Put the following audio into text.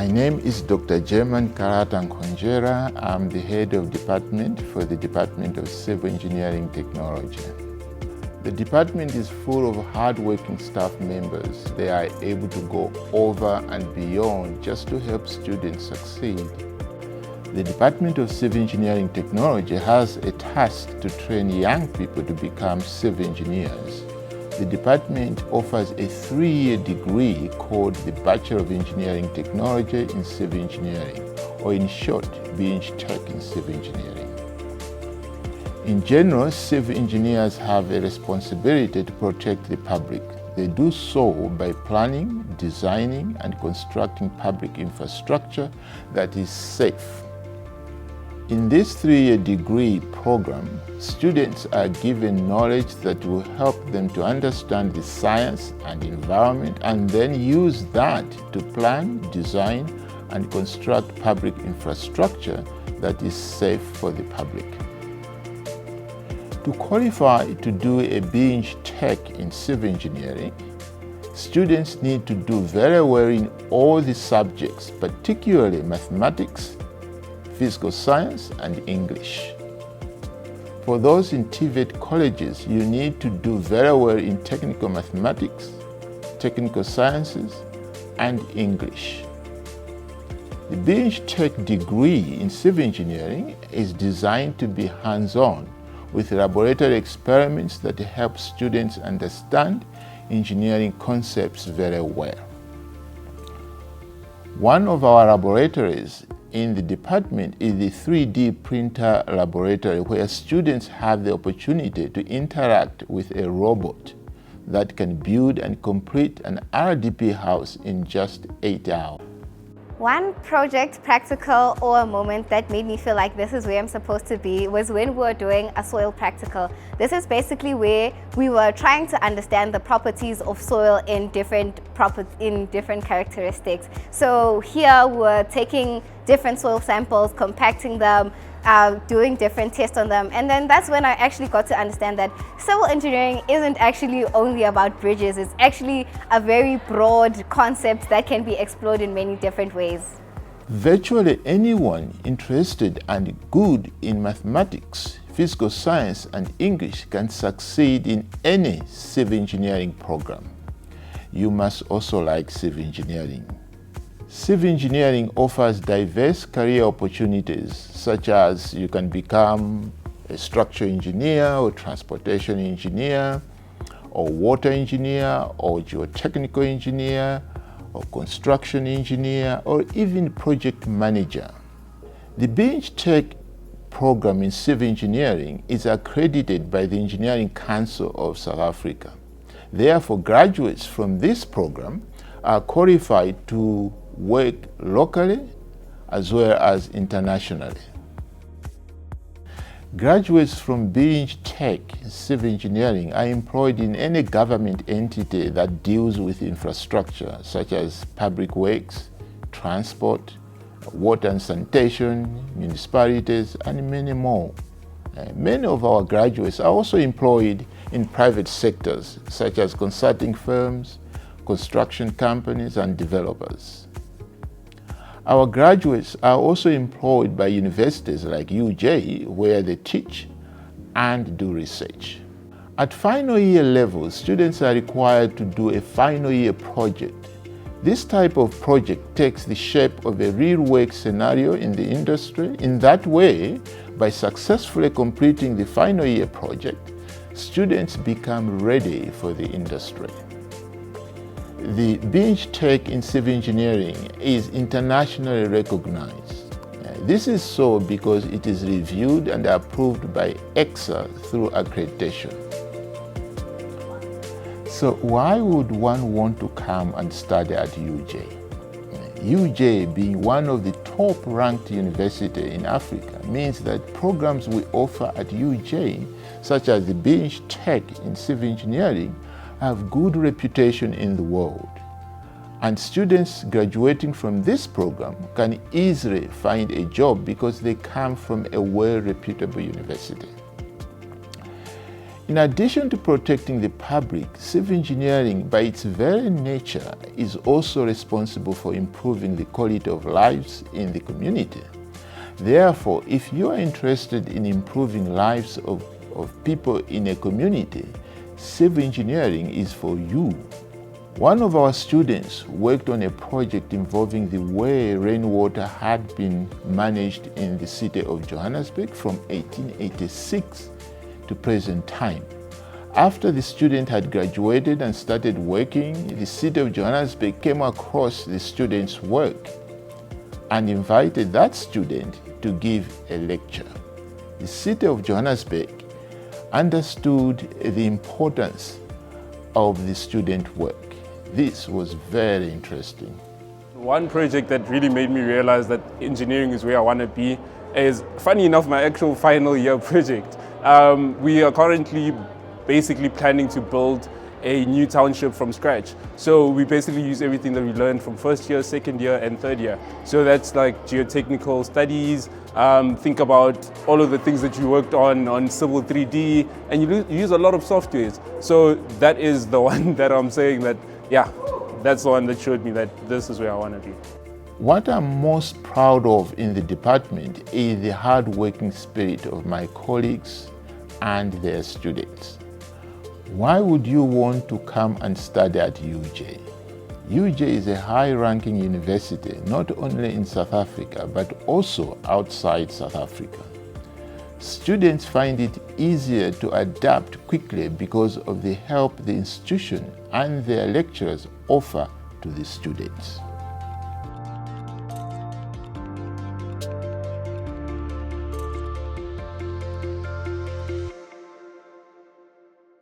My name is Dr. Kalata Nkhonjera. I'm the head of department for the Department of Civil Engineering Technology. The department is full of hard-working staff members. They are able to go over and beyond just to help students succeed. The Department of Civil Engineering Technology has a task to train young people to become civil engineers. The department offers a 3-year degree called the Bachelor of Engineering Technology in Civil Engineering, or in short, Tech in Civil Engineering. In general, civil engineers have a responsibility to protect the public. They do so by planning, designing, and constructing public infrastructure that is safe. In this 3-year degree program, students are given knowledge that will help them to understand the science and environment and then use that to plan, design, and construct public infrastructure that is safe for the public. To qualify to do a Tech in Civil Engineering, students need to do very well in all the subjects, particularly mathematics, physical science, and English. For those in TVET colleges, you need to do very well in technical mathematics, technical sciences, and English. The Tech degree in civil engineering is designed to be hands-on with laboratory experiments that help students understand engineering concepts very well. One of our laboratories in the department is the 3D printer laboratory, where students have the opportunity to interact with a robot that can build and complete an RDP house in just 8 hours. One project, practical, or a moment that made me feel like this is where I'm supposed to be was when we were doing a soil practical. This is basically where we were trying to understand the properties of soil in different characteristics. So here we're taking different soil samples, compacting them, doing different tests on them, and then that's when I actually got to understand that civil engineering isn't actually only about bridges. It's actually a very broad concept that can be explored in many different ways. Virtually anyone interested and good in mathematics, physical science, and English can succeed in any civil engineering program. You must also like civil engineering. Civil engineering offers diverse career opportunities, such as you can become a structural engineer or transportation engineer or water engineer or geotechnical engineer or construction engineer or even project manager. The Tech program in civil engineering is accredited by the Engineering Council of South Africa. Therefore, graduates from this program are qualified to work locally as well as internationally. Graduates from Tech Civil Engineering are employed in any government entity that deals with infrastructure, such as public works, transport, water and sanitation, municipalities, and many more. Many of our graduates are also employed in private sectors, such as consulting firms, construction companies, and developers. Our graduates are also employed by universities like UJ, where they teach and do research. At final year level, students are required to do a final year project. This type of project takes the shape of a real work scenario in the industry. In that way, by successfully completing the final year project, students become ready for the industry. The Tech in Civil Engineering is internationally recognized. This is so because it is reviewed and approved by EXA through accreditation. So why would one want to come and study at UJ? UJ, being one of the top-ranked universities in Africa, means that programs we offer at UJ, such as the Tech in Civil Engineering, have good reputation in the world. And students graduating from this program can easily find a job because they come from a well-reputable university. In addition to protecting the public, civil engineering by its very nature is also responsible for improving the quality of lives in the community. Therefore, if you are interested in improving lives of people in a community, civil engineering is for you. One of our students worked on a project involving the way rainwater had been managed in the city of Johannesburg from 1886 to present time. After the student had graduated and started working, the city of Johannesburg came across the student's work and invited that student to give a lecture. The city of Johannesburg understood the importance of the student work. This was very interesting. One project that really made me realize that engineering is where I want to be is, funny enough, my actual final year project. We are currently basically planning to build a new township from scratch. So we basically use everything that we learned from first year, second year, and third year. So that's like geotechnical studies, think about all of the things that you worked on Civil 3D, and you use a lot of softwares. So that is the one that I'm saying that, yeah, that's the one that showed me that this is where I want to be. What I'm most proud of in the department is the hard-working spirit of my colleagues and their students. Why would you want to come and study at UJ? UJ is a high-ranking university not only in South Africa but also outside South Africa. Students find it easier to adapt quickly because of the help the institution and their lecturers offer to the students.